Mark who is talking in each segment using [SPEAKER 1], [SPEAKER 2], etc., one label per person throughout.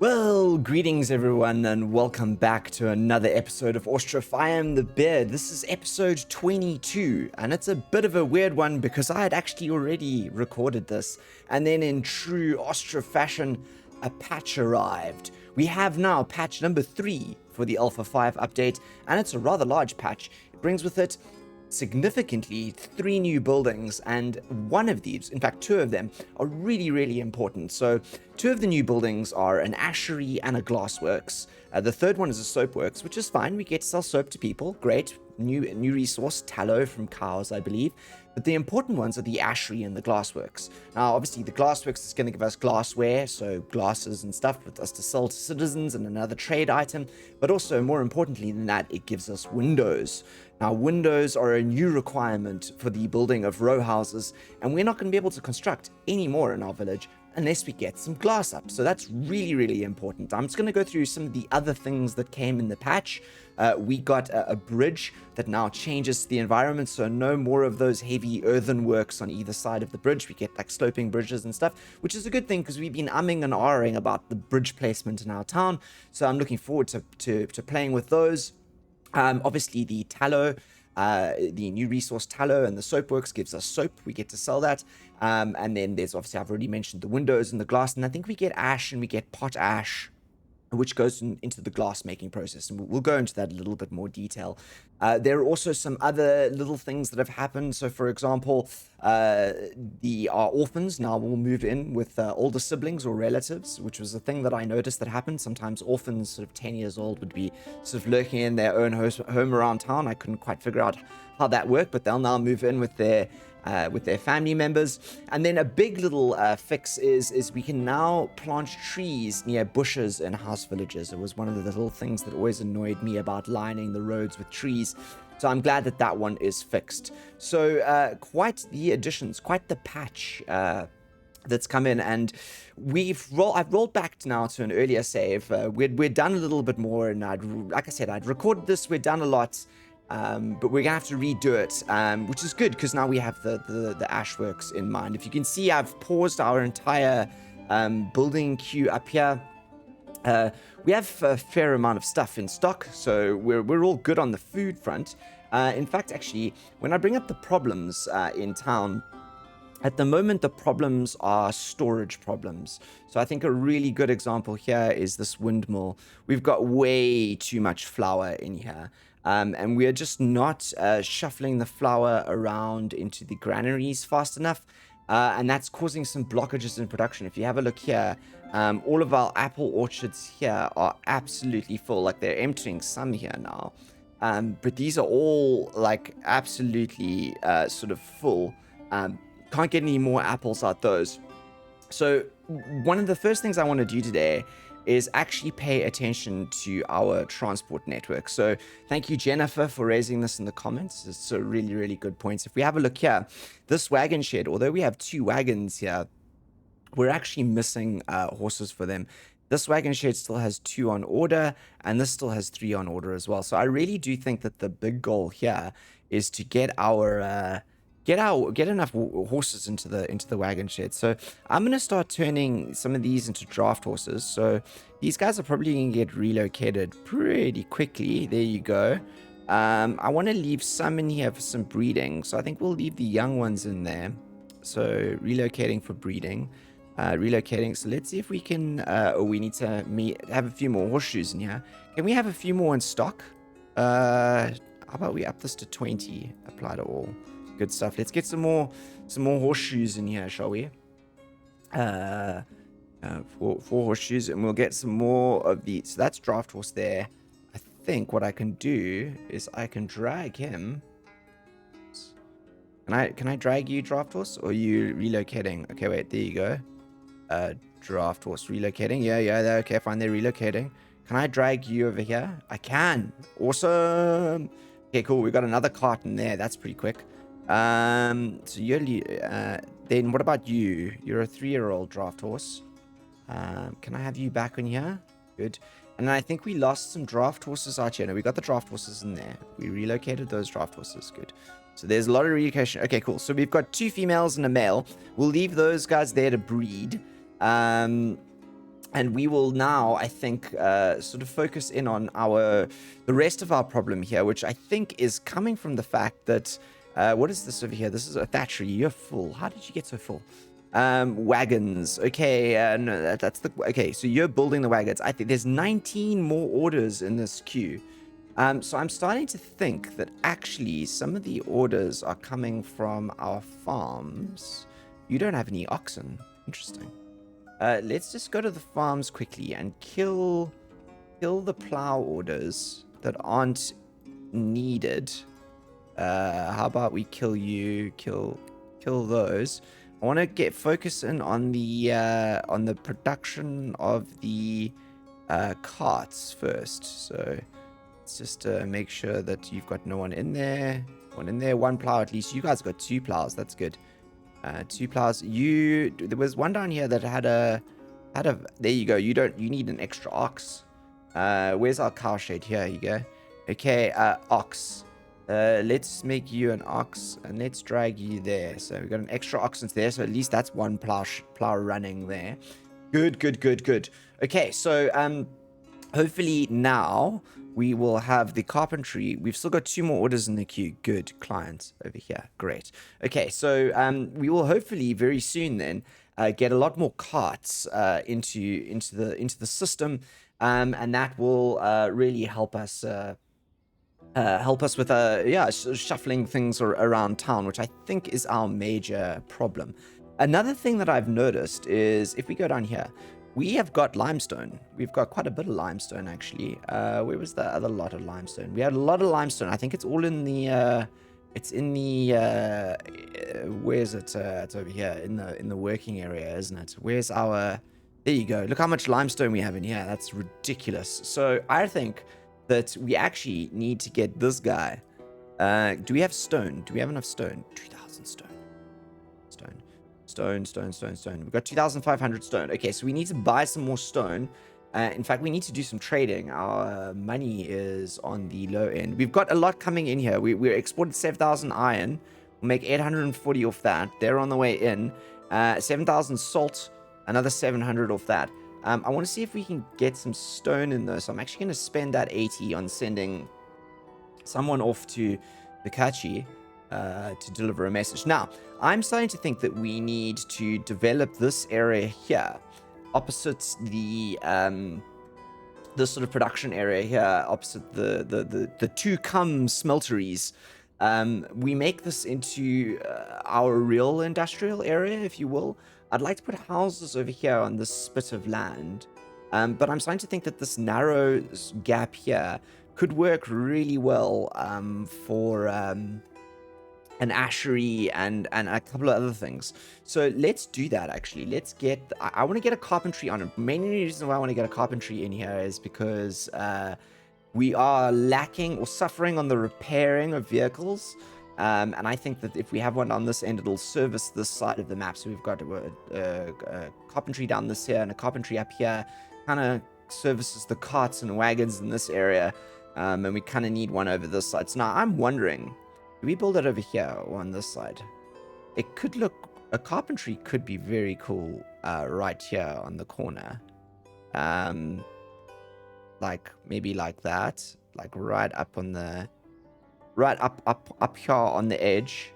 [SPEAKER 1] Well, greetings everyone, and welcome back to another episode of Ostriv. I am the Beard. This is episode 22, and it's a bit of a weird one because I had actually already recorded this, and then in true Ostriv fashion, a patch arrived. We have now patch number 3 for the Alpha 5 update, and it's a rather large patch. It brings with it significantly 3 new buildings, and one of these, in fact 2 of them, are really important. So 2 of the new buildings are an ashery and a glassworks. The third one is a soapworks, which is fine. We get to sell soap to people. Great. New resource, tallow from cows, I believe. But the important ones are the ashery and the glassworks. Now, obviously, the glassworks is going to give us glassware, so glasses and stuff for us to sell to citizens and another trade item. But also, more importantly than that, it gives us windows. Now, windows are a new requirement for the building of row houses, and we're not going to be able to construct any more in our village unless we get some glass up. So that's really important. I'm just going to go through some of the other things that came in the patch. We got a bridge that now changes the environment, so no more of those heavy earthenworks on either side of the bridge. We get like sloping bridges and stuff, which is a good thing because we've been umming and ahhing about the bridge placement in our town. So I'm looking forward to playing with those. Obviously the tallow, the new resource tallow and the soapworks gives us soap. We get to sell that. And then there's obviously, I've already mentioned the windows and the glass, and I think we get ash and we get pot ash, which goes into the glass making process, and we'll go into that a little bit more detail. There are also some other little things that have happened. So, for example, our orphans now will move in with older siblings or relatives, which was a thing that I noticed that happened. Sometimes orphans, sort of 10 years old, would be sort of lurking in their own home around town. I couldn't quite figure out how that worked, but they'll now move in with their family members. And then a big little fix is we can now plant trees near bushes in house villages. It was one of the little things that always annoyed me about lining the roads with trees. So I'm glad that that one is fixed. So quite the additions, quite the patch that's come in, and I've rolled back now to an earlier save. We'd done a little bit more, and like I said, I'd recorded this. We'd done a lot. But we're gonna have to redo it, which is good because now we have the ashworks in mind. If you can see, I've paused our entire building queue up here. We have a fair amount of stuff in stock, so we're all good on the food front. In fact, actually, when I bring up the problems in town, at the moment, the problems are storage problems. So I think a really good example here is this windmill. We've got way too much flour in here. And we're just not shuffling the flour around into the granaries fast enough. And that's causing some blockages in production. If you have a look here, all of our apple orchards here are absolutely full. Like, they're emptying some here now. But these are all like absolutely sort of full. Can't get any more apples out those. So one of the first things I want to do today is actually pay attention to our transport network. So thank you, Jennifer, for raising this in the comments. It's a really good point. If we have a look here, this wagon shed, although we have 2 wagons here, we're actually missing horses for them. This wagon shed still has 2 on order, and this still has 3 on order as well. So I really do think that the big goal here is to get our get enough horses into the wagon shed. So I'm gonna start turning some of these into draft horses. So these guys are probably gonna get relocated pretty quickly. There you go. I want to leave some in here for some breeding, so I think we'll leave the young ones in there. So relocating for breeding, relocating. So let's see if we can. We need to have a few more horseshoes in here. Can we have a few more in stock? How about we up this to 20? Apply to all. Good stuff. Let's get some more horseshoes in here, shall we? 4 horseshoes, and we'll get some more of these. So that's draft horse there. I think what I can do is I can drag him. Can I drag you, draft horse, or are you relocating? Okay, wait, there you go. Draft horse relocating. Yeah, okay, fine, they're relocating. Can I drag you over here? I can. Awesome. Okay, cool. We got another cart in there. That's pretty quick. So you're then what about you? You're a 3-year-old draft horse. Can I have you back in here? Good. And I think we lost some draft horses out here. No, we got the draft horses in there. We relocated those draft horses. Good. So there's a lot of relocation. Okay, cool. So we've got 2 females and a male. We'll leave those guys there to breed. And we will now, I think, sort of focus in on the rest of our problem here, which I think is coming from the fact that, what is this over here? This is a thatchery. You're full. How did you get so full? Wagons. Okay, no, okay, so you're building the wagons. I think there's 19 more orders in this queue. So I'm starting to think that actually some of the orders are coming from our farms. You don't have any oxen. Interesting. Let's just go to the farms quickly and kill the plow orders that aren't needed. How about we kill you? Kill those. I want to focus in on the production of the carts first. So let's just make sure that you've got no one in there. One plow at least. You guys got 2 plows. That's good. 2 plows. There was one down here that had a. There you go. You need an extra ox. Where's our cow shed? Here you go. Okay, ox. Let's make you an ox and let's drag you there. So we've got an extra ox into there. So at least that's one plow running there. Good. Okay, so hopefully now we will have the carpentry. We've still got 2 more orders in the queue. Good. Clients over here. Great. Okay, so we will hopefully very soon then get a lot more carts into the system, and that will really help us with shuffling things around town, which I think is our major problem. Another thing that I've noticed is if we go down here, we have got limestone. We've got quite a bit of limestone, actually. Where was the other lot of limestone? We had a lot of limestone. I think it's all in the... where is it? It's over here in the working area, isn't it? Where's our... There you go. Look how much limestone we have in here. That's ridiculous. So I think that we actually need to get this guy. Do we have stone? Do we have enough stone? 2,000 stone. Stone. We've got 2,500 stone. Okay, so we need to buy some more stone. In fact, we need to do some trading. Our money is on the low end. We've got a lot coming in here. We're exported 7,000 iron. We'll make 840 off that. They're on the way in. 7,000 salt. Another 700 off that. I want to see if we can get some stone in though. So I'm actually going to spend that 80 on sending someone off to Bikachi to deliver a message. Now, I'm starting to think that we need to develop this area here, opposite the this sort of production area here, opposite the two smelteries. We make this into our real industrial area, if you will. I'd like to put houses over here on this bit of land, but I'm starting to think that this narrow gap here could work really well for an ashery and a couple of other things. So let's do that, actually. Let's get... I want to get a carpentry on it. Main reason why I want to get a carpentry in here is because we are lacking or suffering on the repairing of vehicles. And I think that if we have one on this end, it'll service this side of the map. So we've got a carpentry down this here and a carpentry up here. Kind of services the carts and wagons in this area. And we kind of need one over this side. So now I'm wondering, do we build it over here or on this side? It could look... A carpentry could be very cool right here on the corner. Like, maybe like that. Like right up on the... Right up here on the edge.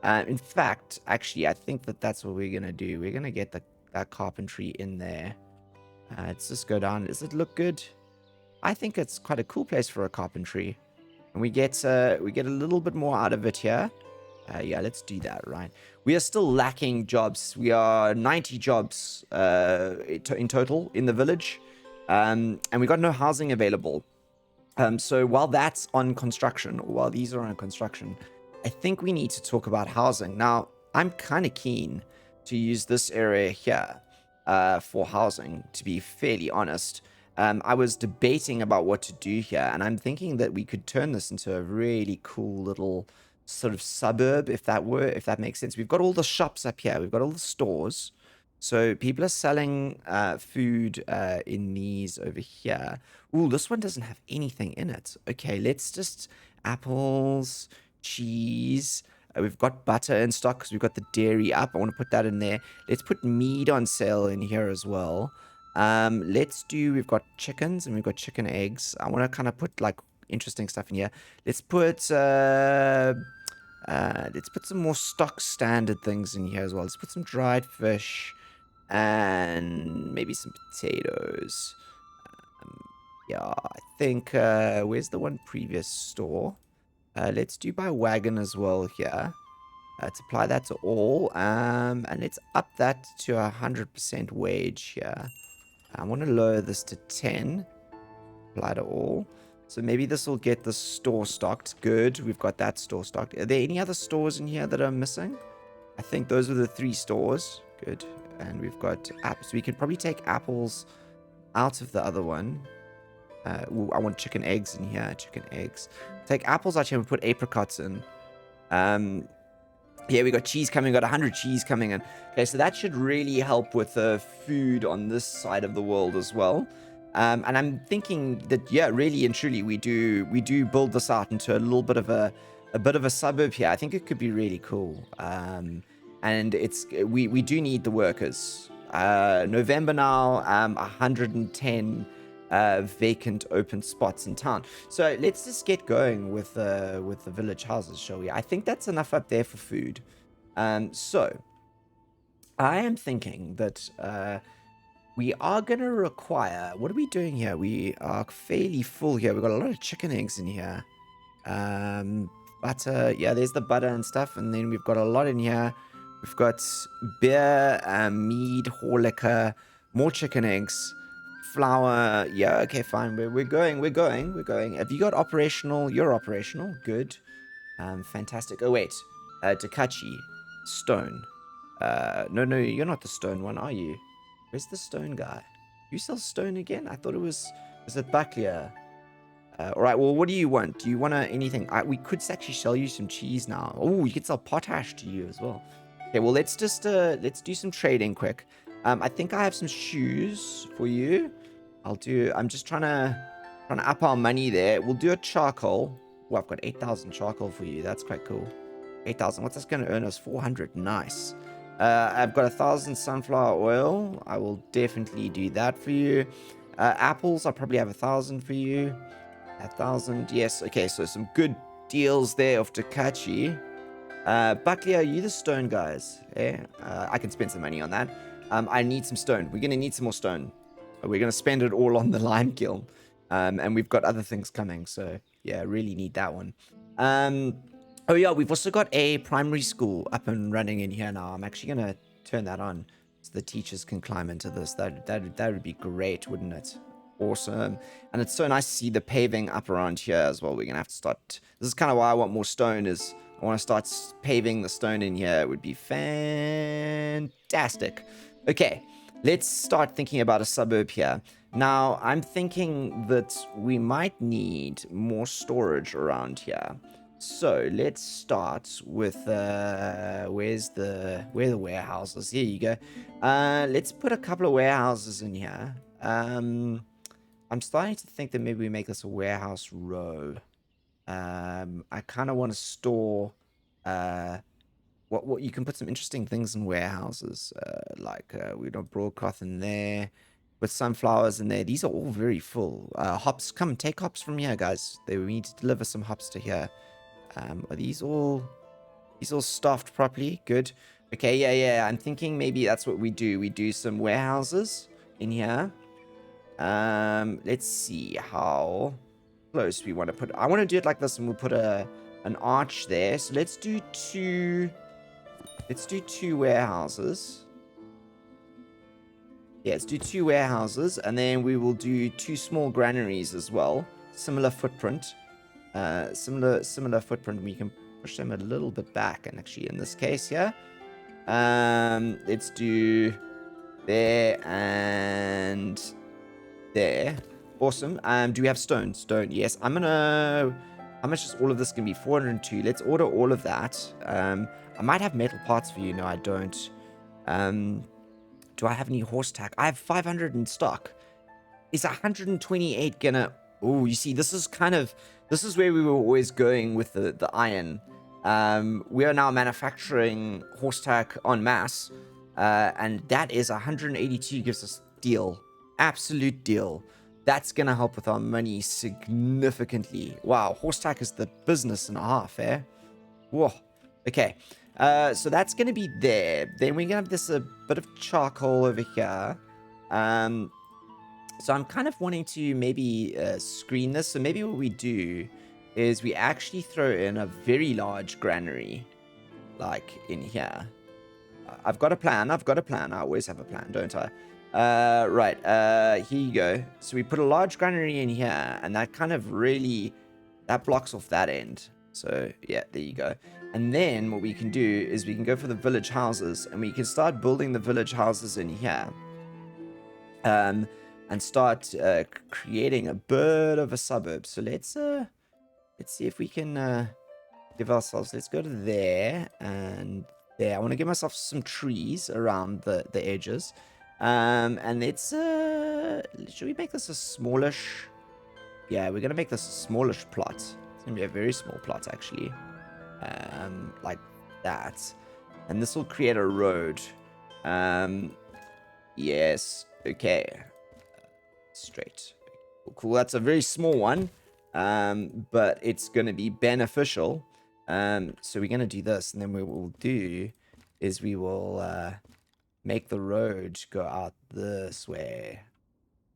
[SPEAKER 1] In fact, actually, I think that that's what we're going to do. We're going to get that carpentry in there. Let's just go down. Does it look good? I think it's quite a cool place for a carpentry. And we get a little bit more out of it here. Yeah, let's do that, right? We are still lacking jobs. We are 90 jobs in total in the village. And we got no housing available. So while that's on construction, or while these are on construction, I think we need to talk about housing. Now, I'm kind of keen to use this area here for housing, to be fairly honest. I was debating about what to do here, and I'm thinking that we could turn this into a really cool little sort of suburb, if that makes sense. We've got all the shops up here. We've got all the stores. So people are selling food in these over here. Ooh, this one doesn't have anything in it. Okay, let's just... Apples, cheese. We've got butter in stock because we've got the dairy up. I want to put that in there. Let's put meat on sale in here as well. We've got chickens and we've got chicken eggs. I want to kind of put like interesting stuff in here. Let's put some more stock standard things in here as well. Let's put some dried fish and maybe some potatoes. Yeah, I think, where's the one previous store? Let's do by wagon as well here. Let's apply that to all, and let's up that to 100% wage here. I want to lower this to 10. Apply to all. So maybe this will get the store stocked. Good, we've got that store stocked. Are there any other stores in here that are missing? I think those are the 3 stores. Good. And we've got apples. We could probably take apples out of the other one. Ooh, I want chicken eggs in here. Chicken eggs. Take apples out here and put apricots in. Yeah, we got cheese coming. We got 100 cheese coming in. Okay, so that should really help with food on this side of the world as well. And I'm thinking that, yeah, really and truly, we do build this out into a little bit of a suburb here. I think it could be really cool. And we do need the workers. November now, 110 vacant open spots in town. So let's just get going with the village houses, shall we? I think that's enough up there for food. So I am thinking that we are going to require... What are we doing here? We are fairly full here. We've got a lot of chicken eggs in here. Butter. Yeah, there's the butter and stuff. And then we've got a lot in here. We've got beer, mead, whore liquor, more chicken eggs, flour. Yeah, okay, fine. We're going. Have you got operational? You're operational. Good. Fantastic. Oh, wait. Takachi. Stone. No, you're not the stone one, are you? Where's the stone guy? You sell stone again? I thought it was... Is it Bucklear? Alright, well, what do you want? Do you want anything? We could actually sell you some cheese now. Oh, we could sell potash to you as well. Okay, well, let's do some trading quick. I think I have some shoes for you. I'm just trying to up our money there. We'll do a charcoal. Oh, I've got 8,000 charcoal for you. That's quite cool. 8,000. What's this going to earn us? 400. Nice. I've got 1,000 sunflower oil. I will definitely do that for you. Apples, I'll probably have 1,000 for you. 1,000. Yes. Okay, so some good deals there of Takachi. Buckley, are you the stone guys? Yeah, I can spend some money on that. I need some stone. We're going to need some more stone. We're going to spend it all on the lime kiln. And we've got other things coming. So, yeah, really need that one. Oh, yeah, we've also got a primary school up and running in here now. I'm actually going to turn that on so the teachers can climb into this. That would be great, wouldn't it? Awesome. And it's so nice to see the paving up around here as well. We're going to have to start... This is kind of why I want more stone is... I want to start paving the stone in here. It would be fantastic. Okay, let's start thinking about a suburb here. Now, I'm thinking that we might need more storage around here. So let's start with where the warehouses? Here you go. Let's put a couple of warehouses in here. I'm starting to think that maybe we make this a warehouse row. I kind of want to store what you can put some interesting things in warehouses, like we got broadcloth in there, with sunflowers in there. These are all very full. Hops, come take hops from here, guys. We need to deliver some hops to here. Are these all staffed properly? Good. Okay, yeah. I'm thinking maybe that's what we do. We do some warehouses in here. Let's see how close we want to put. I want to do it like this, and we'll put an arch there. So let's do two warehouses. Yeah, let's do 2 warehouses, and then we will do 2 small granaries as well. Similar footprint. Similar footprint. We can push them a little bit back, and actually in this case here, let's do there and there. Awesome. Do we have stone? Stone, yes. How much is all of this gonna be? 402. Let's order all of that. I might have metal parts for you. No, I don't. Do I have any horse tack? I have 500 in stock. Is 128 gonna... Oh, you see, this is where we were always going with the iron. We are now manufacturing horse tack en masse, and that is 182 gives us steel. Absolute deal. That's going to help with our money significantly. Wow, horse tack is the business and a half, eh? Whoa. Okay. So that's going to be there. Then we're going to have this a bit of charcoal over here. So I'm kind of wanting to maybe screen this. So maybe what we do is we actually throw in a very large granary, like in here. I've got a plan. I always have a plan, don't I? Right. Here you go. So we put a large granary in here, and that kind of really, that blocks off that end. So yeah, there you go. And then what we can do is we can go for the village houses, and we can start building the village houses in here. And start creating a bit of a suburb. So let's see if we can give ourselves. Let's go to there and there. I want to give myself some trees around the edges. And let's should we make this a smallish? Yeah, we're gonna make this a smallish plot. It's gonna be a very small plot actually. Like that. And this will create a road. Yes. Okay. Straight. Cool. That's a very small one. But it's going to be beneficial. So we're going to do this. And then what we'll do is we will make the road go out this way.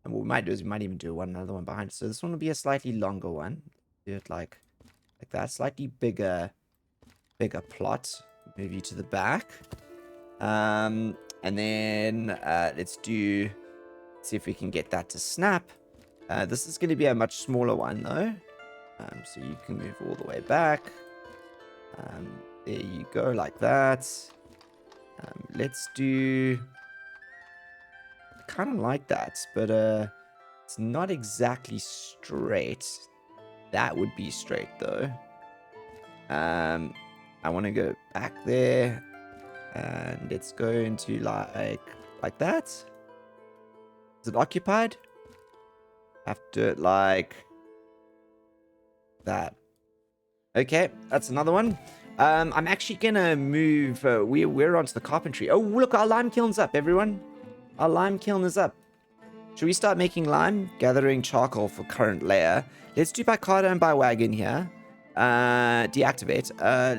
[SPEAKER 1] And what we might do is we might even do another one behind. So this one will be a slightly longer one. Do it like that. Slightly bigger plot. Move you to the back. And then let's see if we can get that to snap. This is going to be a much smaller one though. So you can move all the way back. There you go, like that. Let's do kind of like that, but it's not exactly straight. That would be straight though. I want to go back there, and let's go into like that. Is it occupied? Have to do it like that. Okay, that's another one. I'm actually gonna move. We're onto the carpentry. Oh, look, our lime kiln's up, everyone. Our lime kiln is up. Should we start making lime? Gathering charcoal for current layer. Let's do by car and by wagon here. Deactivate.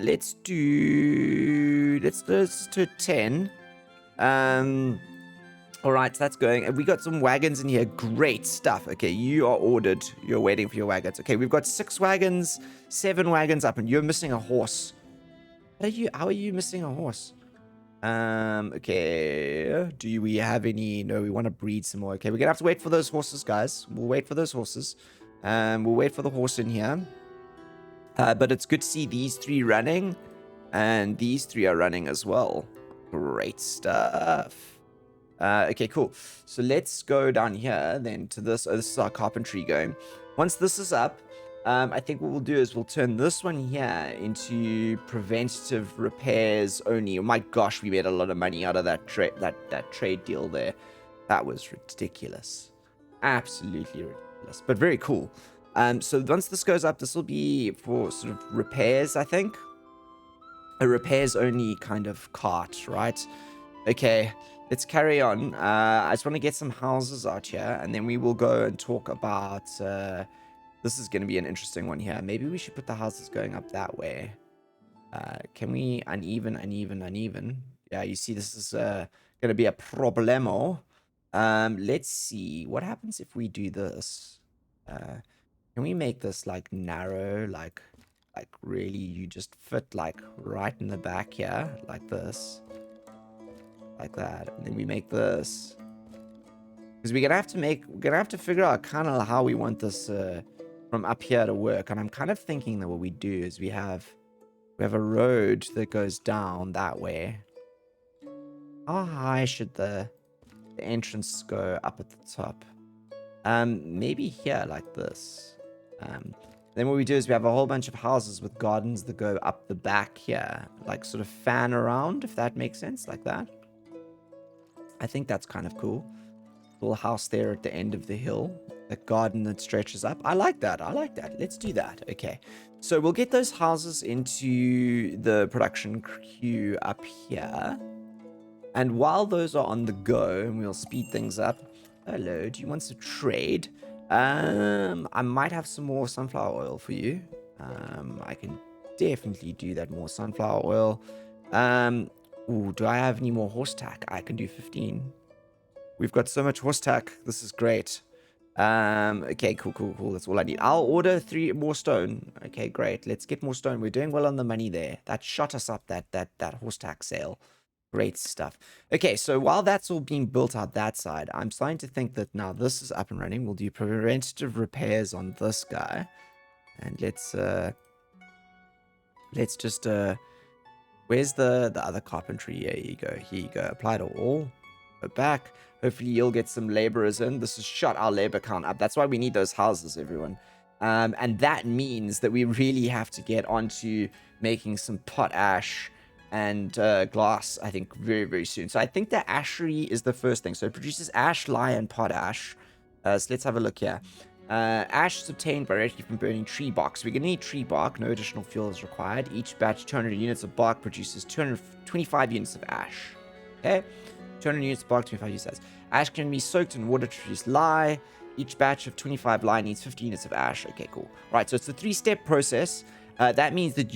[SPEAKER 1] Let's do 10. All right, so that's going. And we got some wagons in here. Great stuff. Okay, you are ordered. You're waiting for your wagons. Okay, we've got 6 wagons, 7 wagons up, and you're missing a horse. How are you missing a horse? Okay. Do we have any? No, we want to breed some more. Okay, we're gonna have to wait for those horses, guys. We'll wait for those horses. We'll wait for the horse in here. But it's good to see these 3 running, and these 3 are running as well. Great stuff. Okay, cool. So let's go down here then to this. Oh, this is our carpentry going. Once this is up, I think what we'll do is we'll turn this one here into preventative repairs only. Oh my gosh, we made a lot of money out of that trade deal there. That was ridiculous. Absolutely ridiculous, but very cool. So once this goes up, this will be for sort of repairs, I think. A repairs only kind of cart, right? Okay, let's carry on. I just want to get some houses out here, and then we will go and talk about... this is going to be an interesting one here. Maybe we should put the houses going up that way. Can we... Uneven? Yeah, you see, this is going to be a problemo. Let's see. What happens if we do this? Can we make this, like, narrow? Like really, you just fit, like, right in the back here? Like this. Like that, and then we make this, because we're gonna have to figure out kind of how we want this from up here to work. And I'm kind of thinking that what we do is we have a road that goes down that way. How high should the entrance go up at the top? Maybe here like this. Then what we do is we have a whole bunch of houses with gardens that go up the back here, like sort of fan around, if that makes sense, like that. I think that's kind of cool. Little house there at the end of the hill. A garden that stretches up. I like that. Let's do that. Okay. So we'll get those houses into the production queue up here. And while those are on the go, and we'll speed things up, Hello, do you want to trade? I might have some more sunflower oil for you. I can definitely do that. More sunflower oil. Ooh, do I have any more horse tack? I can do 15. We've got so much horse tack. This is great. Okay, cool. That's all I need. I'll order 3 more stone. Okay, great. Let's get more stone. We're doing well on the money there. That shot us up, that horse tack sale. Great stuff. Okay, so while that's all being built out that side, I'm starting to think that now this is up and running. We'll do preventative repairs on this guy. And let's just where's the other carpentry? Here you go. Here you go. Apply to all. Go back. Hopefully you'll get some laborers in. This has shot our labor count up. That's why we need those houses, everyone. And that means that we really have to get onto making some potash and glass, I think, very, very soon. So I think the ashery is the first thing. So it produces ash, lye, and potash. So let's have a look here. Ash is obtained directly from burning tree bark. So we're going to need tree bark. No additional fuel is required. Each batch, 200 units of bark produces 225 units of ash. Okay? 200 units of bark, 25 units of ash. Ash can be soaked in water to produce lye. Each batch of 25 lye needs 50 units of ash. Okay, cool. Right, so it's a 3-step process. That means that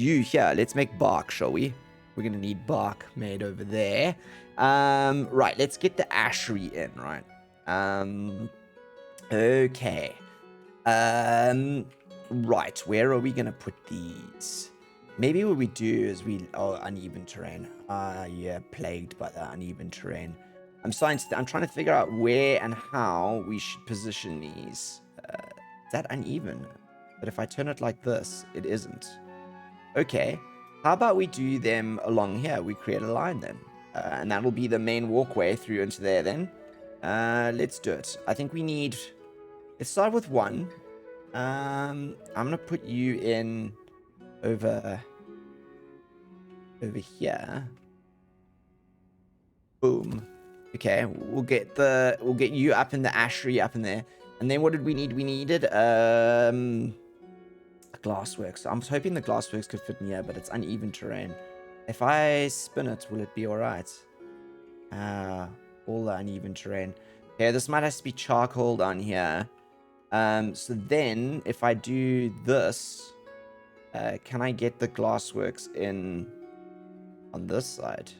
[SPEAKER 1] let's make bark, shall we? We're going to need bark made over there. Right, let's get the ashery in, right? Okay. Right, where are we going to put these? Maybe what we do is uneven terrain. Yeah, plagued by the uneven terrain. I'm trying to figure out where and how we should position these. Is that uneven? But if I turn it like this, it isn't. Okay. How about we do them along here? We create a line then. And that'll be the main walkway through into there then. Let's do it. I think we need... Let's start with 1. I'm going to put you in over here. Boom. Okay, we'll get you up in the ashery up in there. And then what did we need? We needed a glassworks. I'm hoping the glassworks could fit in here, but it's uneven terrain. If I spin it, will it be alright? All the uneven terrain. Okay, this might have to be charcoal down here. So then if I do this, can I get the glassworks in on this side?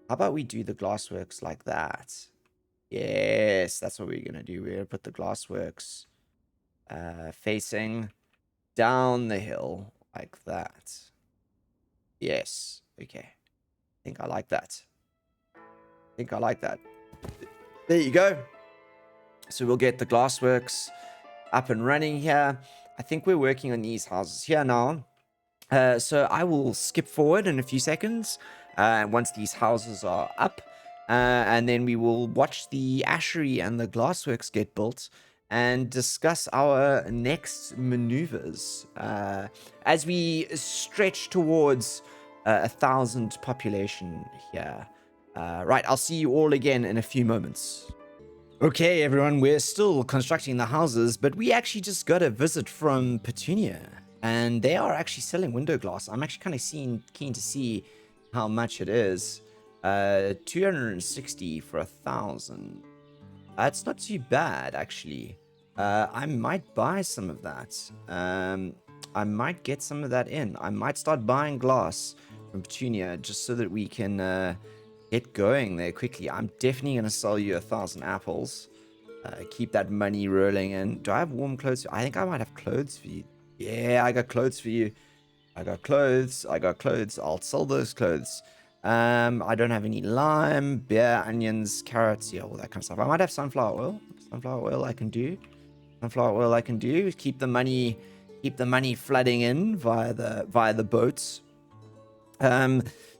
[SPEAKER 1] How about we do the glassworks like that? Yes, that's what we're going to do. We're going to put the glassworks facing down the hill like that. Yes. Okay. I think I like that. There you go. So we'll get the glassworks up and running here. I think we're working on these houses here now. So I will skip forward in a few seconds once these houses are up. And then we will watch the ashery and the glassworks get built and discuss our next maneuvers as we stretch towards 1,000 population here. Right, I'll see you all again in a few moments. Okay, everyone, we're still constructing the houses, but we actually just got a visit from Petunia, and they are actually selling window glass. I'm actually kind of keen to see how much it is. 260 for 1,000. That's not too bad, actually. I might buy some of that. I might get some of that in. I might start buying glass from Petunia just so that we can get going there quickly. I'm definitely going to sell you 1,000 apples. Keep that money rolling in. Do I have warm clothes? I think I might have clothes for you. Yeah, I got clothes for you. I got clothes. I'll sell those clothes. I don't have any lime, beer, onions, carrots, yeah, all that kind of stuff. I might have sunflower oil. Sunflower oil I can do. Keep the money flooding in via the boats.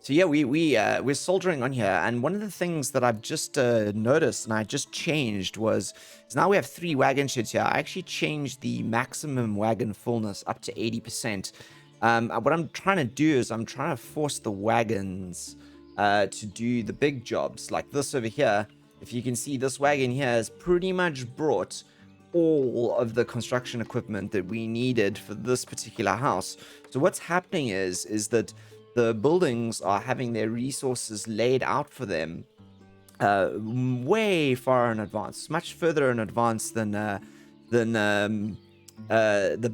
[SPEAKER 1] So yeah, we're soldering on here, and one of the things that I've just noticed and I just changed is now we have 3 wagon sheds here. I actually changed the maximum wagon fullness up to 80%. What I'm trying to do is I'm trying to force the wagons to do the big jobs like this over here. If you can see, this wagon here has pretty much brought all of the construction equipment that we needed for this particular house. So what's happening is that the buildings are having their resources laid out for them way far in advance, much further in advance than the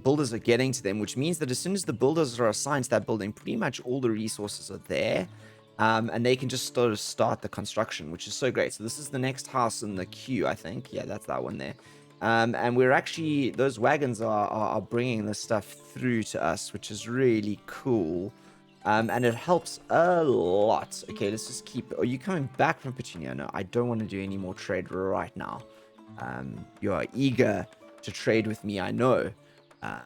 [SPEAKER 1] builders are getting to them, which means that as soon as the builders are assigned to that building, pretty much all the resources are there, and they can just sort of start the construction, which is so great. So this is the next house in the queue, I think. Yeah, that's that one there. And we're actually, those wagons are bringing this stuff through to us, which is really cool. And it helps a lot. Okay, let's just keep... Are you coming back from Petunia? No, I don't want to do any more trade right now. You are eager to trade with me, I know.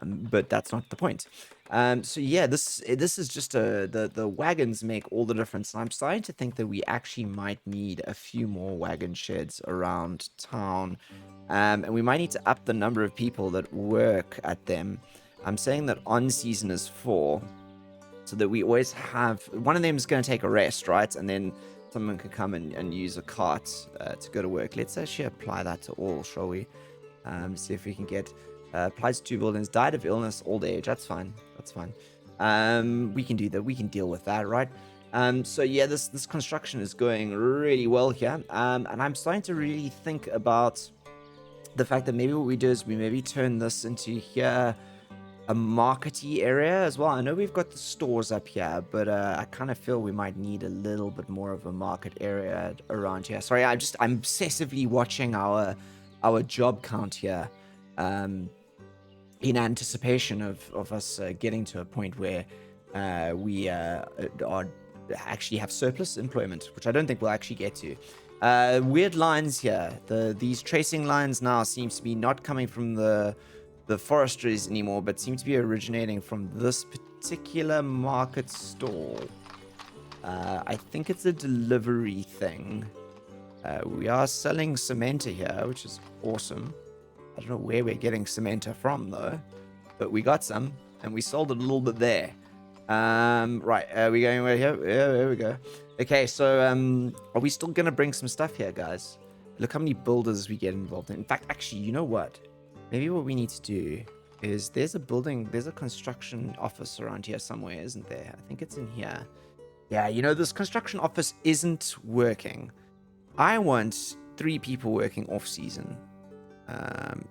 [SPEAKER 1] But that's not the point. So yeah, this is just the wagons make all the difference. And I'm starting to think that we actually might need a few more wagon sheds around town. And we might need to up the number of people that work at them. I'm saying that on season is 4. So that we always have... One of them is going to take a rest, right? And then someone can come and use a cart to go to work. Let's actually apply that to all, shall we? See if we can get... applies to 2 buildings. Died of illness, old age. That's fine. That's fine. We can do that. We can deal with that, right? So yeah, this construction is going really well here. And I'm starting to really think about the fact that maybe what we do is we maybe turn this into here... a markety area as well. I know we've got the stores up here, but I kind of feel we might need a little bit more of a market area around here. Sorry, I'm obsessively watching our job count here, in anticipation of us getting to a point where we actually have surplus employment, which I don't think we'll actually get to. Weird lines here. These tracing lines now seems to be not coming from the forestries anymore, but seem to be originating from this particular market stall. I think it's a delivery thing. We are selling cementa here, which is awesome. I don't know where we're getting cementa from though, but we got some and we sold it a little bit there. Right, are we going right here? Yeah, there we go. Okay, so are we still gonna bring some stuff here, guys? Look how many builders we get involved in. In fact, actually, you know what? Maybe what we need to do is there's a construction office around here somewhere, isn't there? I think it's in here. Yeah, you know, this construction office isn't working. I want 3 people working off season.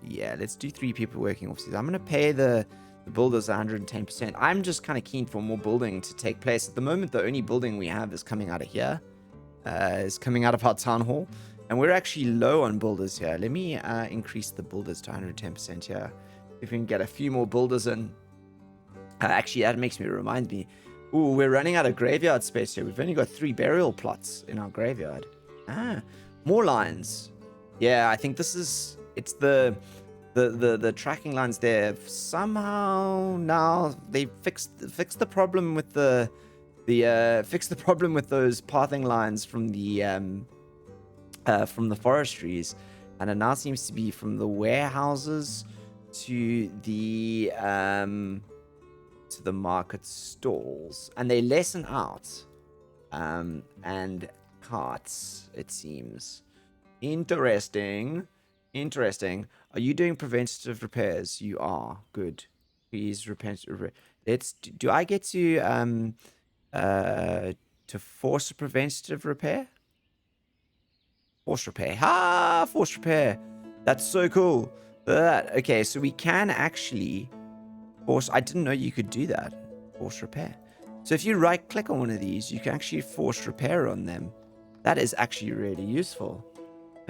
[SPEAKER 1] Yeah, let's do 3 people working off season. I'm going to pay the builders 110%. I'm just kind of keen for more building to take place. At the moment, the only building we have is coming out of here. Is coming out of our town hall. And we're actually low on builders here. Let me increase the builders to 110% here. If we can get a few more builders in. Actually, that makes me remind me. Ooh, we're running out of graveyard space here. We've only got 3 burial plots in our graveyard. More lines. Yeah, I think this is... It's the tracking lines there. Somehow now they fixed the problem with fixed the problem with those pathing lines from the forestries, and it now seems to be from the warehouses to the market stalls, and they lessen out and carts, it seems. Interesting. Are you doing preventative repairs? You are. Good. Please do I get to force a preventative repair? Force repair. Force repair. That's so cool. Okay, so we can actually force... I didn't know you could do that. Force repair. So if you right click on one of these, you can actually force repair on them. That is actually really useful.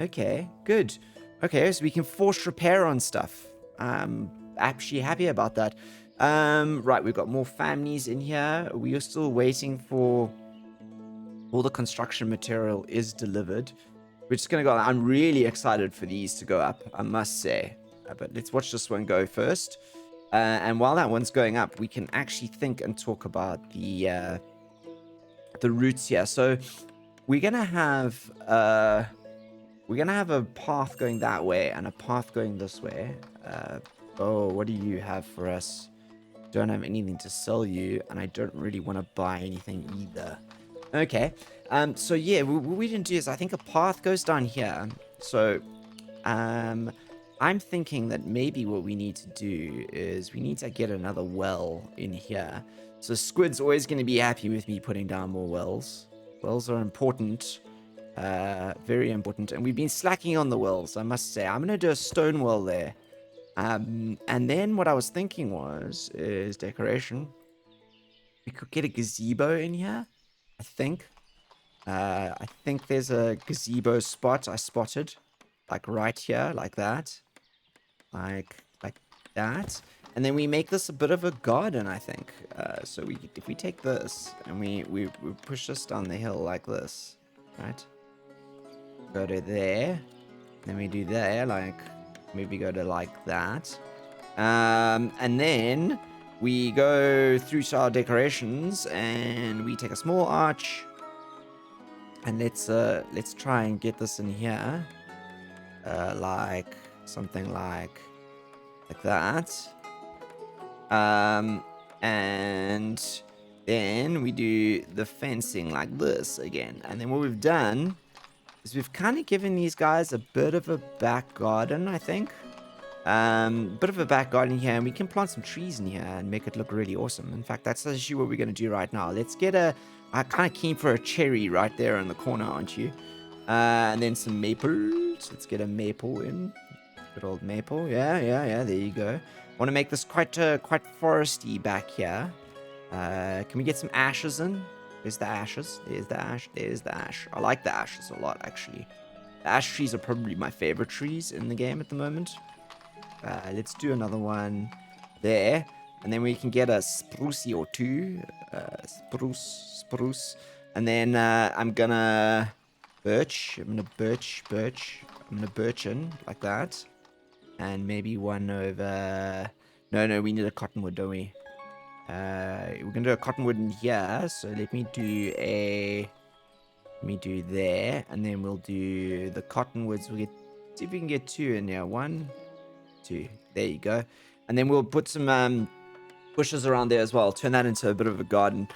[SPEAKER 1] Okay, good. Okay, so we can force repair on stuff. I'm actually happy about that. Right, we've got more families in here. We are still waiting for all the construction material is delivered. We're just going to go... I'm really excited for these to go up, I must say. But let's watch this one go first. And while that one's going up, we can actually think and talk about the routes here. So we're going to have... we're going to have a path going that way and a path going this way. Oh, what do you have for us? Don't have anything to sell you, and I don't really want to buy anything either. Okay. So yeah, what we didn't do is I think a path goes down here. So I'm thinking that maybe what we need to do is we need to get another well in here. So Squid's always going to be happy with me putting down more wells. Wells are important. Very important. And we've been slacking on the wells, I must say. I'm going to do a stone well there. And then what I was thinking is decoration. We could get a gazebo in here, I think. I think there's a gazebo spot I spotted. Like right here, like that. Like that. And then we make this a bit of a garden, I think. So if we take this and we push this down the hill like this, right? Go to there. Then we do there, like maybe go to like that. And then we go through to our decorations and we take a small arch. And let's try and get this in here. Like something like that. And then we do the fencing like this again. And then what we've done is we've kind of given these guys a bit of a back garden, I think. Bit of a back garden here, and we can plant some trees in here and make it look really awesome. In fact, that's actually what we're going to do right now. Let's get I'm kind of keen for a cherry right there in the corner, aren't you? And then some maples. Let's get a maple in. Good old maple. Yeah, there you go. I want to make this quite foresty back here. Can we get some ashes in? There's the ashes. There's the ash. There's the ash. I like the ashes a lot, actually. The ash trees are probably my favorite trees in the game at the moment. Let's do another one there. And then we can get a sprucey or two. Spruce. And then I'm gonna birch. I'm gonna birch. I'm gonna birch in like that. And maybe one over... No, we need a cottonwood, don't we? We're gonna do a cottonwood in here. So let me do there. And then we'll do the cottonwoods. We'll see if we can get two in here. 1, 2. There you go. And then we'll put some bushes around there as well. Turn that into a bit of a garden.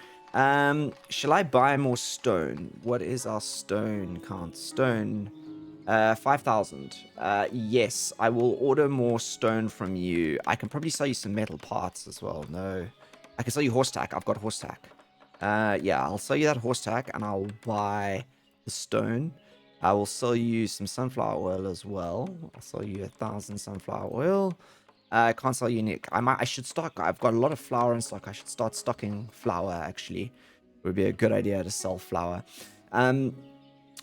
[SPEAKER 1] Shall I buy more stone? What is our stone count? Stone 5,000. Yes, I will order more stone from you. I can probably sell you some metal parts as well. No, I can sell you horse tack. I've got horse tack. Yeah, I'll sell you that horse tack and I'll buy the stone. I will sell you some sunflower oil as well. I'll sell you 1,000 sunflower oil. I can't sell you Nick. I should stock. I've got a lot of flour in stock. I should start stocking flour, actually. It would be a good idea to sell flour.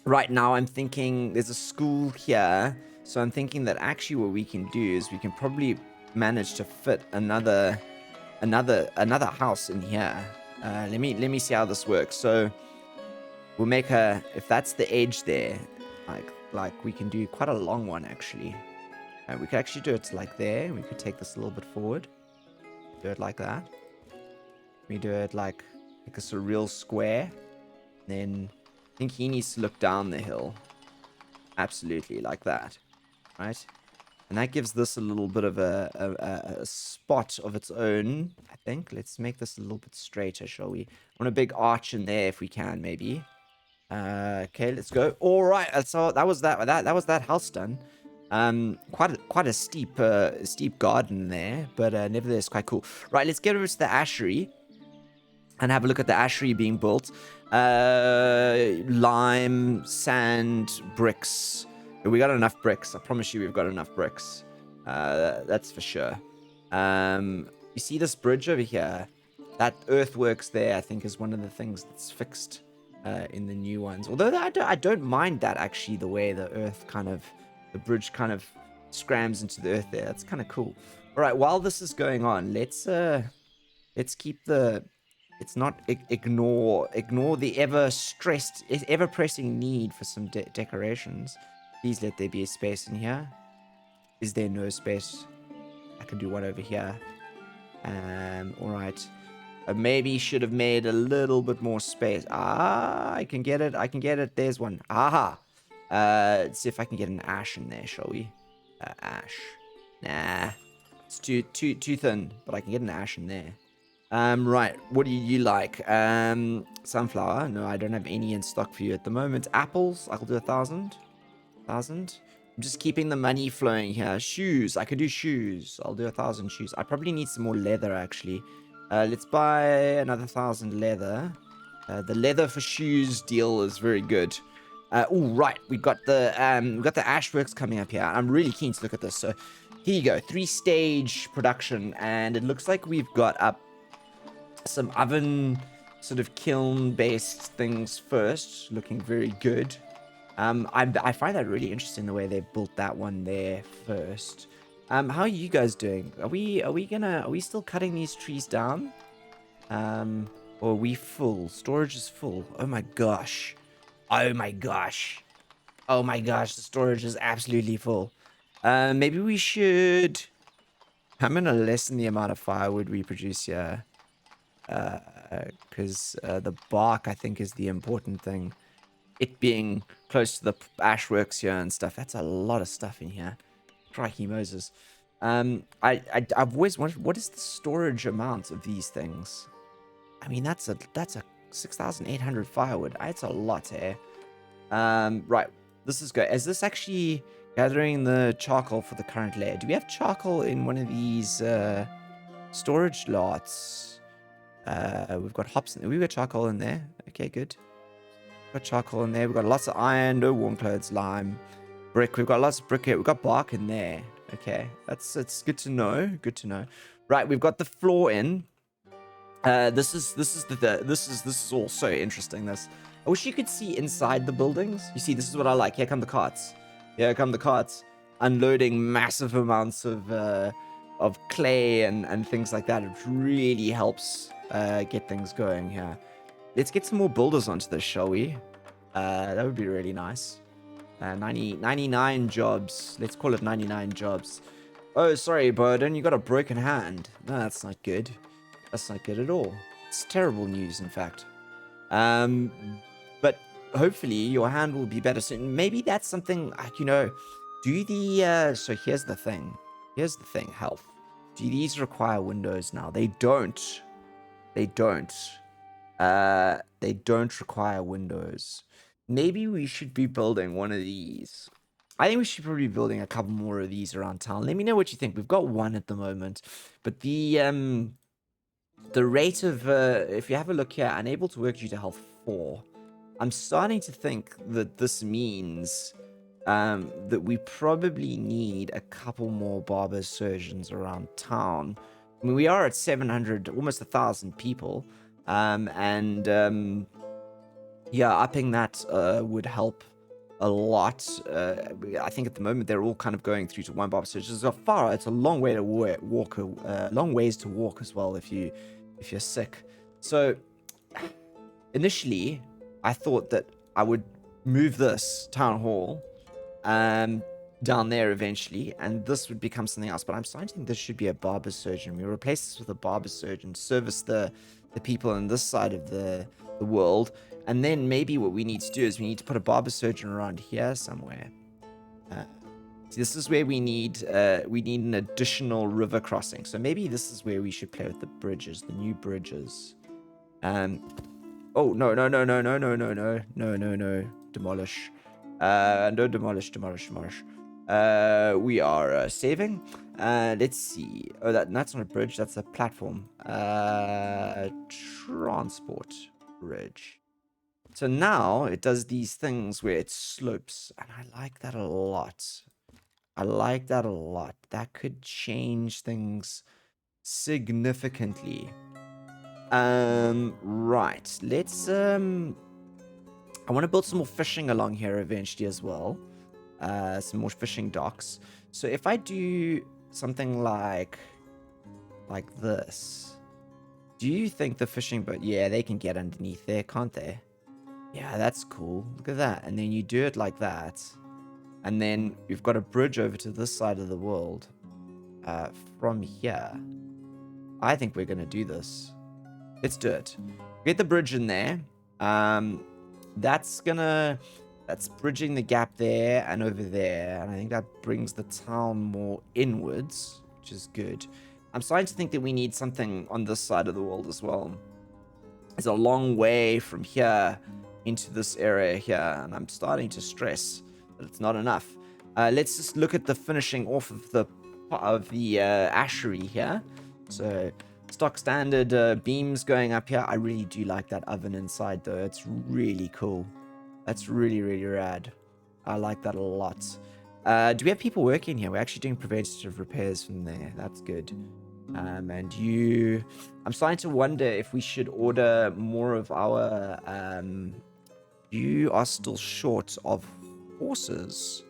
[SPEAKER 1] Right now, I'm thinking there's a school here. So I'm thinking that actually what we can do is we can probably manage to fit another house in here. Let me see how this works. So we'll make if that's the edge there, like we can do quite a long one, actually. We could actually do it like there. We could take this a little bit forward. Do it like that. We do it like a surreal square. Then I think he needs to look down the hill. Absolutely, like that. Right? And that gives this a little bit of a spot of its own, I think. Let's make this a little bit straighter, shall we? I want a big arch in there if we can, maybe. Okay, let's go. All right, so that was that house done. Quite a steep garden there, but nevertheless quite cool. Right, let's get over to the ashery and have a look at the ashery being built. Lime, sand, bricks. We got enough bricks. I promise you, we've got enough bricks. That's for sure. You see this bridge over here? That earthworks there, I think, is one of the things that's fixed in the new ones. Although I don't mind that, actually, the way the bridge kind of scrams into the earth there. That's kind of cool. All right, while this is going on, let's keep ignore the ever pressing need for some decorations. Please let there be a space in here. Is there no space? I can do one over here. All right. Maybe should have made a little bit more space. I can get it. There's one. Aha. Let's see if I can get an ash in there, shall we? Ash. Nah. It's too thin, but I can get an ash in there. Right. What do you like? Sunflower. No, I don't have any in stock for you at the moment. Apples. I'll do 1,000. 1,000. I'm just keeping the money flowing here. Shoes. I could do shoes. I'll do 1,000 shoes. I probably need some more leather, actually. Let's buy another 1,000 leather. The leather for shoes deal is very good. Oh, right. We got the ashworks coming up here. I'm really keen to look at this. So here you go. 3-stage production. And it looks like we've got up some oven sort of kiln-based things first. Looking very good. I find that really interesting the way they built that one there first. How are you guys doing? Are we still cutting these trees down? Or are we full? Storage is full. Oh my gosh. Oh my gosh. Oh my gosh, the storage is absolutely full. Maybe we should... I'm gonna lessen the amount of firewood we produce here. Because the bark, I think, is the important thing. It being close to the ashworks here and stuff. That's a lot of stuff in here. Crikey Moses. I've always wondered, what is the storage amount of these things? I mean, that's a 6,800 firewood. It's a lot here. Right. This is good. Is this actually gathering the charcoal for the current layer? Do we have charcoal in one of these storage lots? We've got hops in there. We've got charcoal in there. Okay, good. We've got charcoal in there. We've got lots of iron, no warm clothes, lime, brick. We've got lots of brick here. We've got bark in there. Okay, it's good to know. Good to know. Right, we've got the floor in. This is all so interesting. I wish you could see inside the buildings. You see, this is what I like. Here come the carts. Here come the carts, unloading massive amounts of clay and things like that. It really helps get things going here. Let's get some more builders onto this, shall we? That would be really nice. 99 jobs. Let's call it 99 jobs. Oh, sorry, Burden. You got a broken hand. No, that's not good. That's not good at all. It's terrible news, in fact. But hopefully your hand will be better soon. Maybe that's something, do the, so here's the thing. Here's the thing, health. Do these require windows now? They don't. They don't. They don't require windows. Maybe we should be building one of these. I think we should probably be building a couple more of these around town. Let me know what you think. We've got one at the moment. But the rate of, if you have a look here, unable to work due to health 4. I'm starting to think that this means that we probably need a couple more barber surgeons around town. I mean, we are at 700, almost 1,000 people. Yeah, upping that would help a lot. I think at the moment they're all kind of going through to one barber surgeon. It's a long way to walk, long ways to walk as well if you're sick. So initially, I thought that I would move this town hall down there eventually, and this would become something else. But I'm starting to think this should be a barber surgeon. We replace this with a barber surgeon, service the people on this side of the world, and then maybe what we need to do is we need to put a barber surgeon around here somewhere. So this is where we need an additional river crossing. So maybe this is where we should play with the bridges, the new bridges. Oh, no. Demolish. No, demolish. We are saving. Let's see. Oh, that's not a bridge. That's a platform. Transport bridge. So now it does these things where it slopes. And I like that a lot. That could change things significantly. Right. Let's, I want to build some more fishing along here eventually as well. Some more fishing docks. So if I do something like this, do you think the fishing boat, yeah, they can get underneath there, can't they? Yeah, that's cool. Look at that. And then you do it like that. And then we've got a bridge over to this side of the world. From here. I think we're going to do this. Let's do it. Get the bridge in there. That's bridging the gap there and over there. And I think that brings the town more inwards, which is good. I'm starting to think that we need something on this side of the world as well. It's a long way from here into this area here. And I'm starting to stress that it's not enough. Let's just look at the finishing off of the ashery here. So stock standard beams going up here. I really do like that oven inside though. It's really cool. That's really, really rad. I like that a lot. Do we have people working here? We're actually doing preventative repairs from there. That's good. And I'm starting to wonder if we should order more of our, you are still short of horses.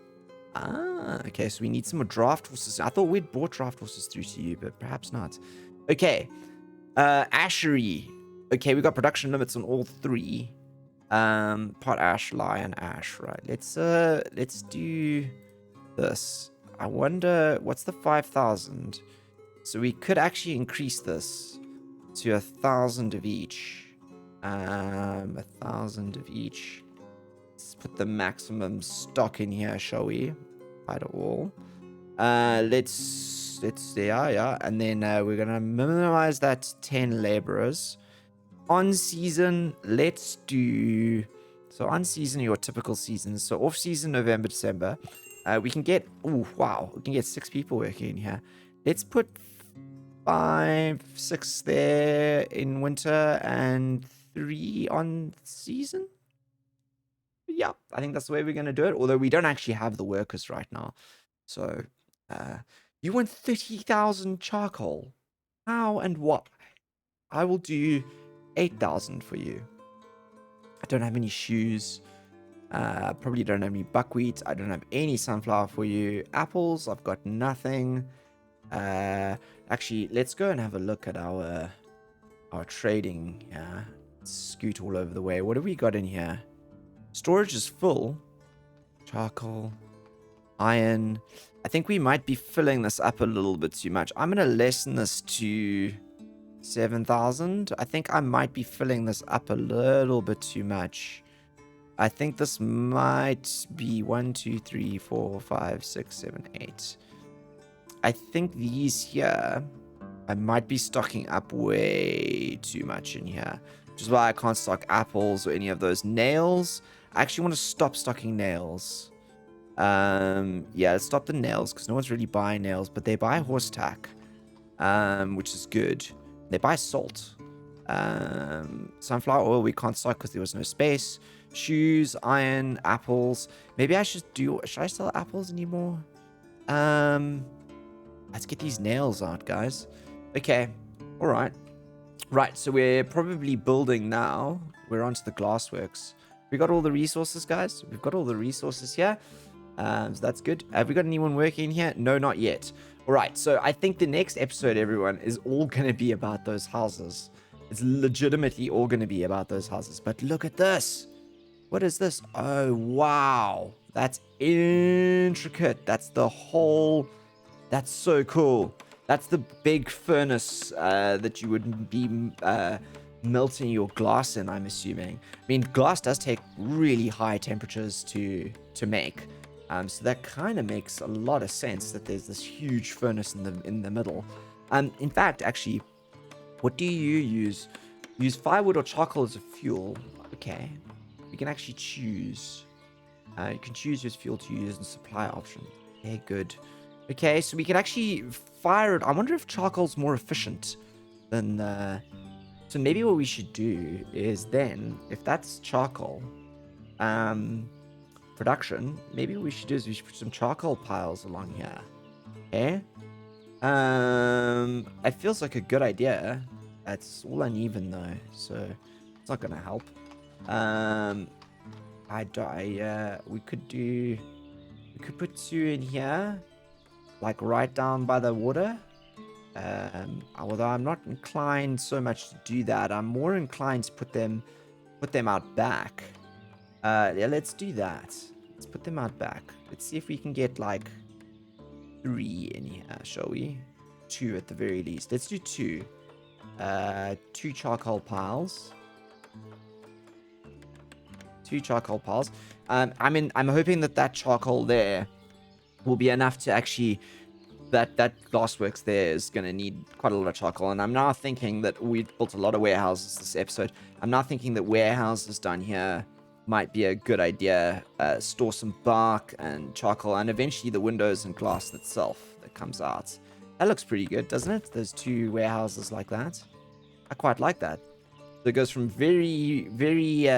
[SPEAKER 1] Okay, so we need some more draft horses. I thought we'd brought draft horses through to you, but perhaps not. Okay, ashery. Okay, we got production limits on all 3. Pot ash, lion ash, right? Let's do this. I wonder what's the 5,000. So we could actually increase this to 1,000 of each. 1,000 of each. Let's put the maximum stock in here, shall we? By the all. Let's yeah, and then we're gonna minimize that to 10 laborers. On season, let's do. So on season, your typical seasons. So off season, November, December. We can get. Oh wow, we can get 6 people working in here. Let's put 5, 6 there in winter and 3 on season. Yeah, I think that's the way we're going to do it. Although we don't actually have the workers right now. So, you want 30,000 charcoal. How and what? I will do 8,000 for you. I don't have any shoes. Probably don't have any buckwheat. I don't have any sunflower for you. Apples, I've got nothing. Actually, let's go and have a look at our trading. Yeah, scoot all over the way. What have we got in here? Storage is full. Charcoal, iron. I think we might be filling this up a little bit too much. I'm going to lessen this to 7,000. I think I might be filling this up a little bit too much. I think this might be 1, 2, 3, 4, 5, 6, 7, 8. I think these here, I might be stocking up way too much in here, which is why I can't stock apples or any of those. Nails, I actually want to stop stocking nails. Yeah, let's stop the nails because no one's really buying nails, but they buy horse tack, which is good. They buy salt. Sunflower oil we can't stock because there was no space. Shoes, iron, apples. Maybe I should I sell apples anymore? Let's get these nails out, guys. Okay, all right. Right, so we're probably building now. We're onto the glassworks. We got all the resources, guys. We've got all the resources here. So that's good. Have we got anyone working here? No, not yet. All right, so I think the next episode, everyone, is all going to be about those houses. It's legitimately all going to be about those houses. But look at this. What is this? Oh, wow. That's intricate. That's the whole... That's so cool. That's the big furnace that you would be melting your glass in, I'm assuming. I mean, glass does take really high temperatures to make. So that kind of makes a lot of sense that there's this huge furnace in the middle. In fact, actually, what do you use? Use firewood or charcoal as a fuel. Okay. You can actually choose. You can choose your fuel to use and supply option. Okay, good. Okay, so we can actually fire it. I wonder if charcoal's more efficient than... So maybe what we should do is then, if that's charcoal production, maybe what we should do is we should put some charcoal piles along here. Okay? It feels like a good idea. It's all uneven though, so it's not gonna help. We could put 2 in here. Like right down by the water. Although I'm not inclined so much to do that. I'm more inclined to put them out back. Yeah, let's do that. Let's put them out back. Let's see if we can get like 3 in here, shall we? 2 at the very least. Let's do 2. 2 charcoal piles. 2 charcoal piles. I'm hoping that charcoal there will be enough to actually... That glassworks there is going to need quite a lot of charcoal. And I'm now thinking that we've built a lot of warehouses this episode. I'm now thinking that warehouses down here might be a good idea. Store some bark and charcoal and eventually the windows and glass itself that comes out. That looks pretty good, doesn't it? There's 2 warehouses like that. I quite like that. So it goes from very, very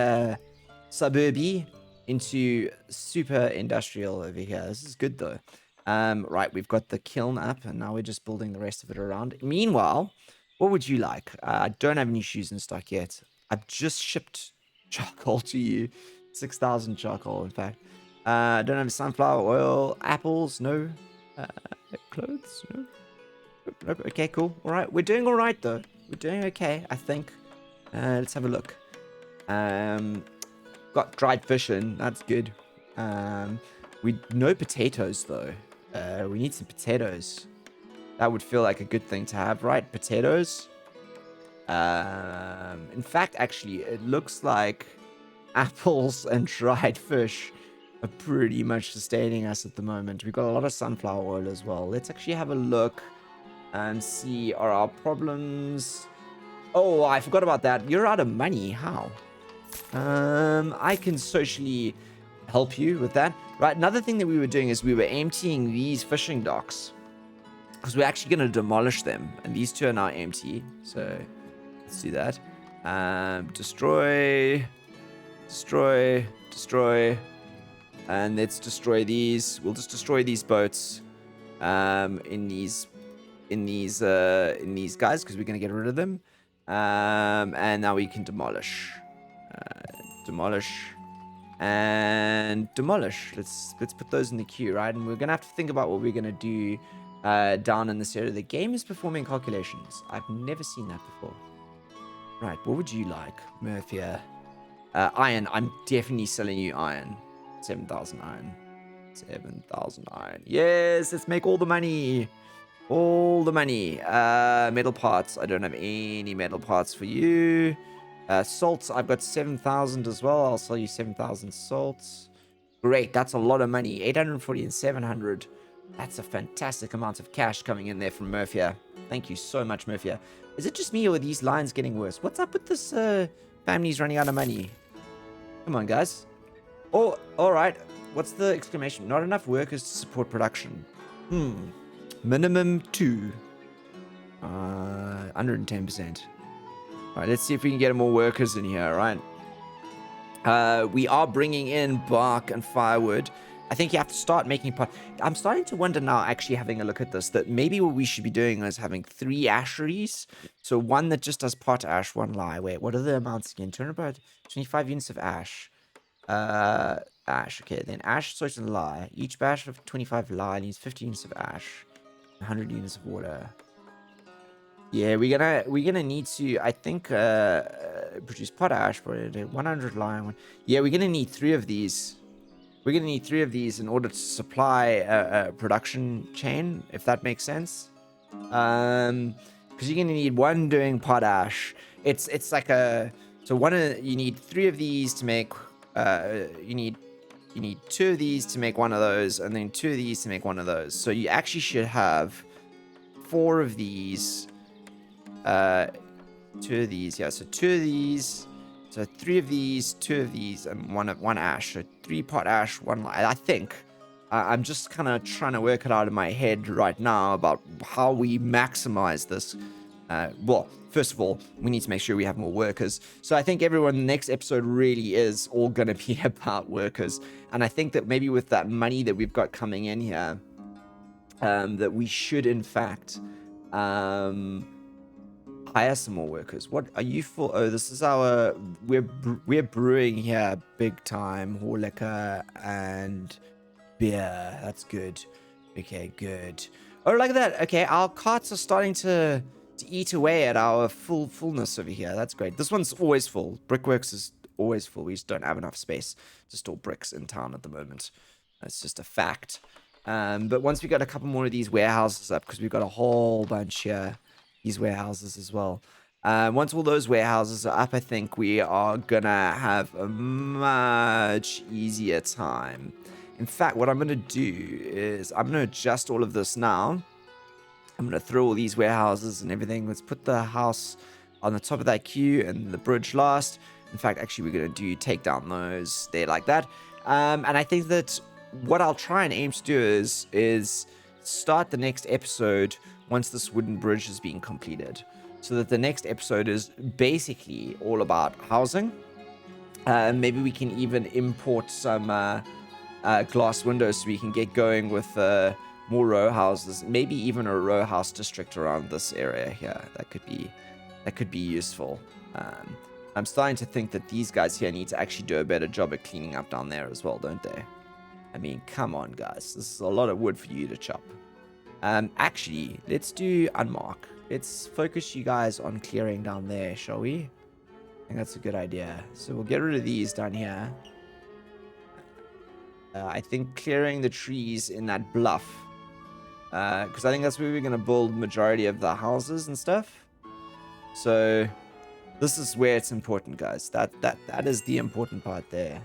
[SPEAKER 1] suburby into super industrial over here. This is good though. Right, we've got the kiln up, and now we're just building the rest of it around. Meanwhile, what would you like? I don't have any shoes in stock yet. I've just shipped charcoal to you. 6,000 charcoal, in fact. I don't have sunflower oil, apples, no. Uh, clothes, no. Nope. Okay, cool. All right, we're doing all right though. We're doing okay, I think. Let's have a look. Got dried fish in. That's good. We no potatoes though. We need some potatoes. That would feel like a good thing to have, right? Potatoes. In fact, actually, it looks like apples and dried fish are pretty much sustaining us at the moment. We've got a lot of sunflower oil as well. Let's actually have a look and see, are our problems... Oh, I forgot about that. You're out of money. How? I can socially help you with that. Right, another thing that we were doing is we were emptying these fishing docks, because we're actually going to demolish them, and these two are now empty. So let's do that. Destroy, and let's destroy these. We'll just destroy these boats in these guys, because we're going to get rid of them. And now we can demolish. Demolish and demolish. Let's put those in the queue, right? And we're gonna have to think about what we're gonna do down in this area. The game is performing calculations. I've never seen that before. Right, what would you like, Murphia? Iron. I'm definitely selling you iron. 7,000 iron. 7,000 iron. Yes, let's make all the money. All the money. Metal parts. I don't have any metal parts for you. Salts, I've got 7,000 as well. I'll sell you 7,000 salts. Great, that's a lot of money. 840 and 700. That's a fantastic amount of cash coming in there from Murphia. Thank you so much, Murphia. Is it just me, or are these lines getting worse? What's up with this family's running out of money? Come on, guys. Oh, all right. What's the exclamation? Not enough workers to support production. Minimum 2. 110%. All right, let's see if we can get more workers in here, right? We are bringing in bark and firewood. I think you have to start making pot. I'm starting to wonder now, actually having a look at this, that maybe what we should be doing is having 3 asheries. So one that just does pot ash, 1 lye. Wait, what are the amounts again? Turn about 25 units of ash. Ash. Okay, then ash, soot, and lye. Each batch of 25 lye needs 50 units of ash, 100 units of water. Yeah, we're gonna need to, I think, produce potash for it. 100 lime. Yeah, we're gonna need 3 of these. We're gonna need 3 of these in order to supply a production chain, if that makes sense. Because you're gonna need 1 doing potash. It's like a, so you need 3 of these to make. You need 2 of these to make 1 of those, and then 2 of these to make 1 of those. So you actually should have 4 of these. 2 of these, yeah. So 2 of these, so 3 of these, 2 of these, and 1 ash. So 3 pot ash, 1 lye. I think. I'm just kind of trying to work it out in my head right now about how we maximize this. Well, first of all, we need to make sure we have more workers. So I think everyone, the next episode really is all going to be about workers. And I think that maybe with that money that we've got coming in here, that we should, in fact, hire some more workers. What are you for? Oh, this is our, we're brewing here big time. Liquor and beer. That's good. Okay, good. Oh, look at that. Okay, our carts are starting to eat away at our fullness over here. That's great. This one's always full. Brickworks is always full. We just don't have enough space to store bricks in town at the moment. That's just a fact. But once we got a couple more of these warehouses up, because we've got a whole bunch here, these warehouses as well. Once all those warehouses are up, I think we are gonna have a much easier time. In fact, what I'm gonna do is I'm gonna adjust all of this now. I'm going to throw all these warehouses and everything. Let's put the house on the top of that queue and the bridge last. In fact, actually, we're going to take down those there like that. And I think that what I'll try and aim to do is start the next episode once this wooden bridge has been completed. So that the next episode is basically all about housing Maybe we can even import some glass windows so we can get going with more row houses. Maybe even a row house district around this area here. That could be useful. I'm starting to think that these guys here need to actually do a better job at cleaning up down there as well, don't they? I mean, come on, guys. This is a lot of wood for you to chop. Actually, let's do unmark. Let's focus you guys on clearing down there, shall we? I think that's a good idea. So we'll get rid of these down here. I think clearing the trees in that bluff. Because I think that's where we're going to build majority of the houses and stuff. So this is where it's important, guys. That is the important part there.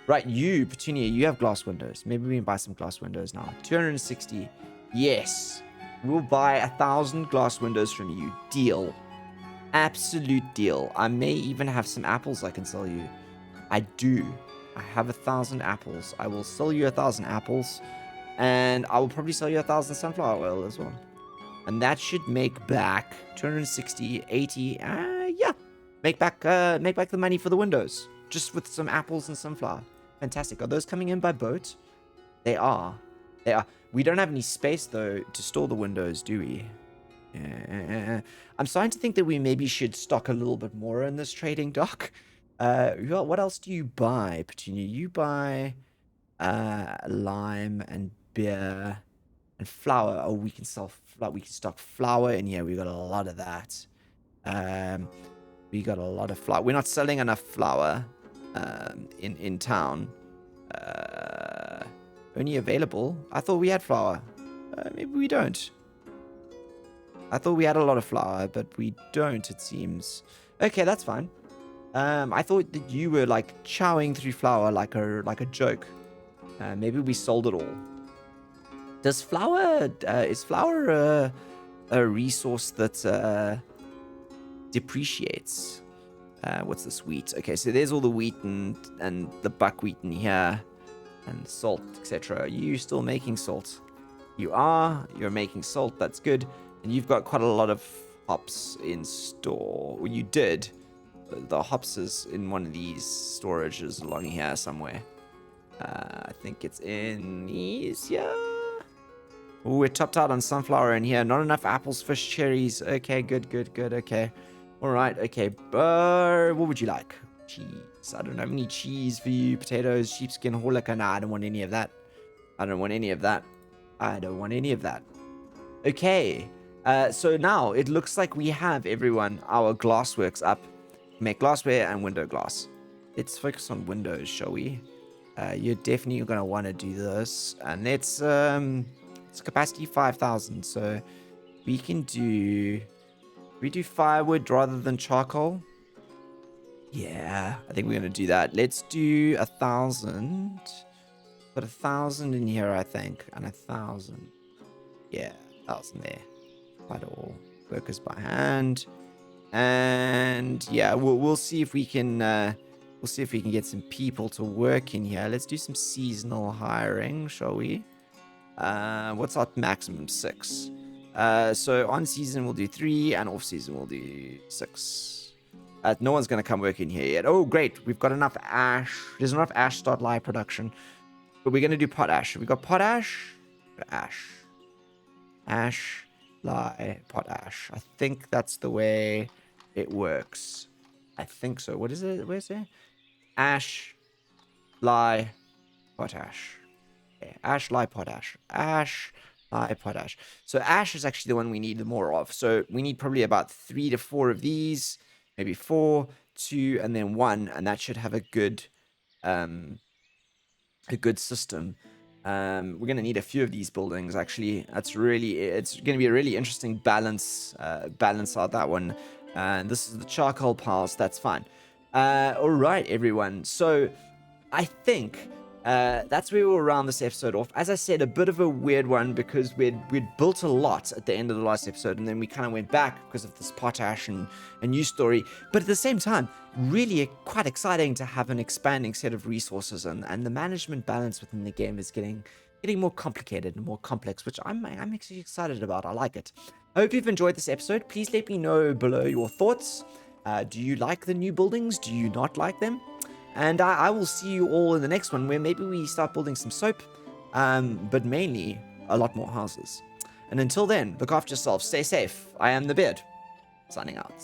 [SPEAKER 1] Right, you, Petunia, you have glass windows. Maybe we can buy some glass windows now. 260. Yes. We'll buy 1,000 glass windows from you. Deal. Absolute deal. I may even have some apples I can sell you. I do. I have 1,000 apples. I will sell you 1,000 apples. And I will probably sell you 1,000 sunflower oil as well. And that should make back 260, 80. Yeah. Make back the money for the windows. Just with some apples and sunflower. Fantastic. Are those coming in by boat? They are. They are. We don't have any space, though, to store the windows, do we? I'm starting to think that we maybe should stock a little bit more in this trading dock. What else do you buy, Petunia? You buy lime and beer and flour. Oh, we can stock flour in here. We got a lot of that. We got a lot of flour. We're not selling enough flour in town. Only available. I thought we had flour. Maybe we don't. I thought we had a lot of flour, but we don't, it seems. Okay, that's fine. I thought that you were like chowing through flour like a joke. Maybe we sold it all. Is flour a resource that depreciates? What's this wheat? Okay, so there's all the wheat and the buckwheat in here. And salt, etc. Are you still making salt? You are. You're making salt. That's good. And you've got quite a lot of hops in store. Well, you did. The hops is in one of these storages along here somewhere. I think it's in these. Yeah. Oh, we're topped out on sunflower in here. Not enough apples, fish, cherries. Okay, good. Okay. All right. Okay. What would you like? Cheese. I don't have any cheese for you. Potatoes, sheepskin, horlica. Nah, I don't want any of that. Okay. So now it looks like we have our glassworks up. Make glassware and window glass. Let's focus on windows, shall we? You're definitely gonna want to do this. And it's capacity 5,000. So we do firewood rather than charcoal. Yeah, I think we're going to do that. Let's do 1,000. Put 1,000 in here, I think. And 1,000. Yeah, 1,000 there. Quite all. Workers by hand. And yeah, we'll see if we can get some people to work in here. Let's do some seasonal hiring, shall we? What's our maximum? 6. So on season we'll do 3 and off season we'll do 6. No one's going to come work in here yet. Oh, great. We've got enough ash. There's enough ash to start live production. But we're going to do potash. We got potash. Ash. Ash, lye, potash. I think that's the way it works. I think so. What is it? Where's it? Ash, lye, potash. Okay. Ash, lye, potash. Ash, lye, potash. So ash is actually the one we need more of. So we need probably about 3 to 4 of these. Maybe 4, 2, and then 1, and that should have a good system. We're going to need a few of these buildings, actually. It's going to be a really interesting balance out that one. And this is the charcoal piles. That's fine. All right, everyone. So I think that's where we'll round this episode off. As I said, a bit of a weird one because we'd built a lot at the end of the last episode, and then we kind of went back because of this potash and a new story. But at the same time, really quite exciting to have an expanding set of resources, and the management balance within the game is getting more complicated and more complex, which I'm actually excited about. I like it. I hope you've enjoyed this episode. Please let me know below your thoughts. Do you like the new buildings? Do you not like them? And I will see you all in the next one, where maybe we start building some soap, but mainly a lot more houses. And until then, look after yourself, stay safe. I am the Beard, signing out.